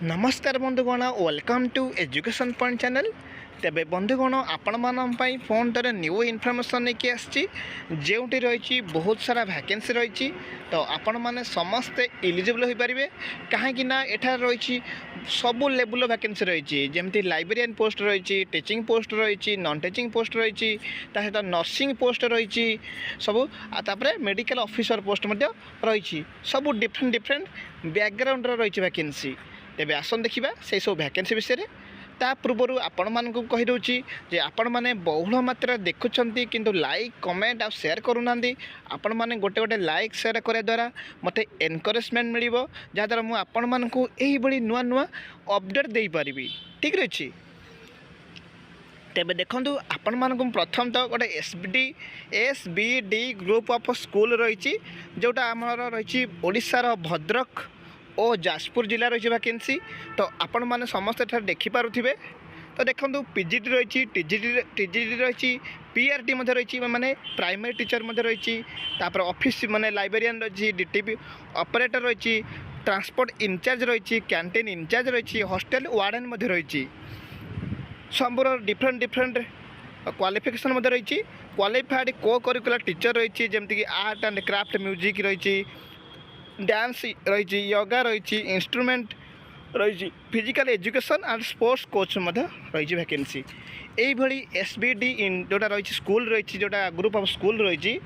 नमस्कार बंधुगण welcome to education point channel. तेबे बंधुगण आपण मान फोन तर न्यू इनफॉरमेशन नहीं आसी जोटी रही बहुत सारा वैकेंसी रही तो आपण मैंने समस्ते इलिजिबल हो पारे कहीं एठार रही सबू लेवल वैकेंसी रही जमी लाइब्रेरियन पोस्ट रही टीचिंग पोस्ट रही नॉन टीचिंग पोस्ट रही सहित नर्सिंग पोस्ट रही सबू तापर मेडिकल ऑफिसर पोस्ट रही सबू डिफरेंट डिफरेंट बैकग्राउंड रही वैकेंसी। तेबे आसन देखिबा से सब वैकेंसी विषय रे ता पूर्व आपण मानक कहि दउची जे आपण माने बहुल मात्रा देखुछंती किंतु लाइक कमेंट आ शेयर करूना आपण माने गोटे गोटे लाइक शेयर करे द्वारा मते एनकरेजमेंट मिलिबो जा द्वारा मु आपण मानक एही बडी नुआ नुआ अपडेट देई परिबी। ठीक रही तेबे देखंतु आपण मानक प्रथम तो गोटे एसबीडी ग्रुप ऑफ स्कूल रही जोटा आमर रही ओडिशा रो भद्रक और जाजपुर जिला रही वैकेंसी तो आपण मैंने समस्त देखिपे तो देखो पीजीटी रही टीजीटी रही पीआरटी रही माने प्राइमरी टीचर रही ऑफिस माने लाइब्रेरियन रही डीटीपी ऑपरेटर रही ट्रांसपोर्ट इंचार्ज रही कैंटीन इंचार्ज रही हॉस्टल वार्डन रही सब डिफरेंट डिफरेंट क्वालिफिकेशन रही क्वालिफाइड को करिकुलर टीचर रही जमीक आर्ट एंड क्राफ्ट म्यूजिक रही डांस रही योगा रही इंस्ट्रूमेंट रही physical education and sports coach रही वैकेंसी यही एसबीडी जोटा रही स्कूल रही जोटा ग्रुप ऑफ स्कूल रही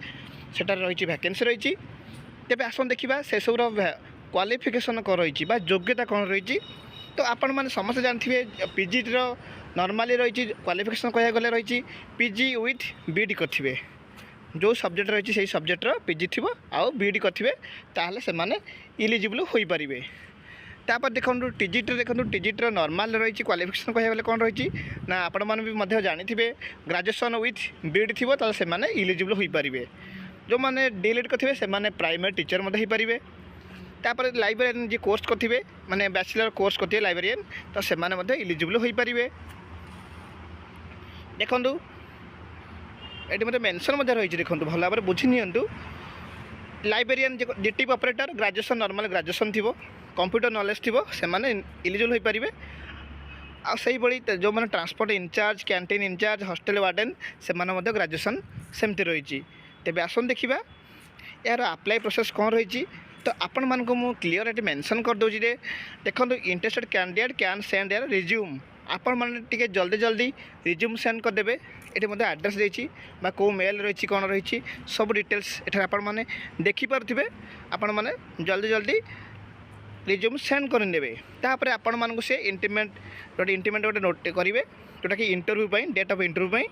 सेटा रही वैकेंसी रही। तेबे आसन देखिबा से सब क्वालिफिकेशन कौन रही योग्यता कौन रही तो आपण मैंने समस्त जानते पीजी नॉर्मली रही क्वालिफिकेशन कह गले रही पीजी विथ बीडी करेंगे जो सब्जेक्ट रही से सब्जेक्टर पीजी थी आउ बीडी करेंगे ताहले से माने इलिजिबल हो पारे। तापर देखो टीजीटी देखो टीजीटी नॉर्मल रही क्वालिफिकेशन कह गले कौन रही ना आपण मैंने भी जानी ग्रेजुएशन विथ बीडी थी ताहले से माने इलिजिबल हो पारे जो मैंने डीएलएड करेंगे से माने प्राइमरी टीचर हो पारे। तापर लाइब्रेरियन जी कोर्स करेंगे माने बैचलर कोर्स करेंगे लाइब्रेरियन तो से माने इलिजिबल हो पारे। देखो ये मतलब मेनसन रही देखो भल भाव बुझी नि librarian DTP operator graduation normal graduation थी कंप्यूटर नॉलेज थी से माने इलिजिबल हो पारे। आई भाई जो मैंने transport incharge canteen incharge hostel warden से ग्रेजुएशन सेमती रही। तेबे आसन देखिबा यार अप्लाई प्रोसेस कौन रही तो आपण मानक मु क्लियर ये मेंशन कर दूँ देखो इंटरेस्टेड कैंडिडेट कैन सेंड यार रिज्यूम आपण मैंने टिके जल्दी जल्दी रिज्यूम सेंड करदे ये एड्रेस देती कौ मेल रही कौन रही सब डिटेल्स एठार आपण मैंने देखिपे आपण मैंने जल्दी जल्दी रिज्यूम सेंड करदे तापर आपण मानक से इंटीमेंट गोटे नोट करेंगे जोटा कि इंटरव्यू डेट ऑफ इंटरव्यू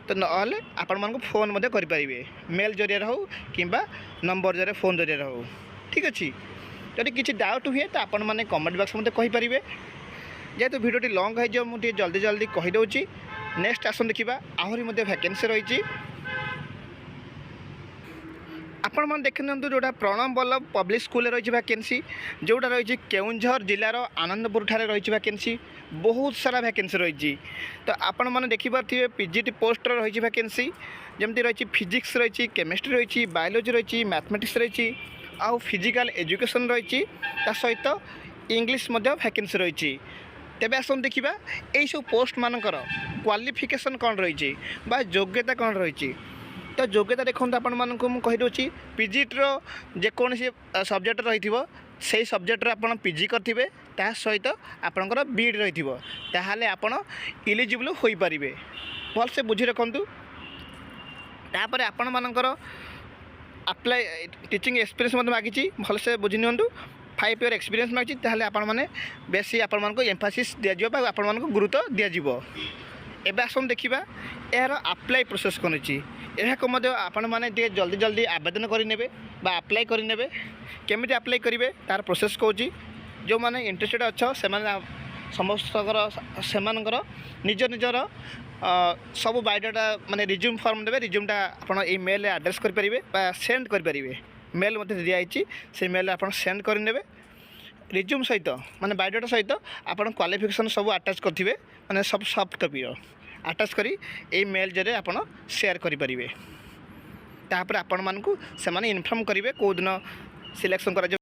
तो नहले आपण मानक फोन करेंगे मेल जरिया हो कि नंबर जरिए फोन जरिया हो। ठीक अच्छे जदि किसी डाउट हुए तो आपण मैंने कमेंट बॉक्स में कहींपारे जेहेतु भिडियोटी लंग हो मुझे जल्दी जल्दी कहीदे। नेक्स्ट आसन देखा आहरी वैकेंसी रही आपण मैंने देखी नि जोटा प्रणव वल्लभ पब्लिक स्कूल रही वैकेंसी जोटा रही केउंझर जिलार आनंदपुर ठारे रही वैकेंसी बहुत सारा वैकेंसी रही तो आपण मैंने देखिपे पीजीटी पोस्ट रही वैकेंसी जमती रही फिजिक्स रही केमिस्ट्री रही बायोलोजी रही मैथमेटिक्स रही आउ फिजिकल एजुकेशन रही सहित इंग्लिश वैकेंसी रही। तेबे आसन देखिबा एई सब पोस्ट मानकर क्वालिफिकेशन कौन रही योग्यता कौन रही तो योग्यता देखो आपण मानक मु कहि दोची पीजीटी जेकोसी सब्जेक्ट रही से सब्जेक्ट आप पीजी करेंगे ता सहित आपणकर बीड रही ताहले आपण इलिजिबल हो पारे भल से बुझी रखु। तापर आपण मानकर अप्लाई टीचिंग एक्सपीरियंस मागिची भल से बुझी नियंतु 5 ईयर एक्सपीरियंस मागिची ताहले आपण माने बेसी आपण मानको एम्फासिस दिया जिवो आपण मानको गुरुत्व दिया जिवो। एबे आसन देखिबा यार अप्लाई प्रोसेस कोन अछि एहाको मध्य आपण माने जल्दी जल्दी आवेदन करि नेबे बा अप्लाई करि नेबे केमिति अप्लाई करिवे तार प्रोसेस कहूँ जो मैंने इंटरेस्टेड अच्छा से समस्त निज निजर सब बायोडाटा माने रिज्यूम फॉर्म देवे रिज्यूमटा आप मेल एड्रेस करेंगे सेंड करेंगे मेल मत दिखाई से मेल आप सेंड करेंगे रिज्यूम सहित माने बायोडाटा सहित आप क्वालिफिकेशन सब अटैच करेंगे माने सब सॉफ्ट कॉपी अटैच करी ए मेल जरिए आप शेयर करेंगे तापर आपण मानकु से इन्फॉर्म करेंगे कौ दिन सिलेक्शन कर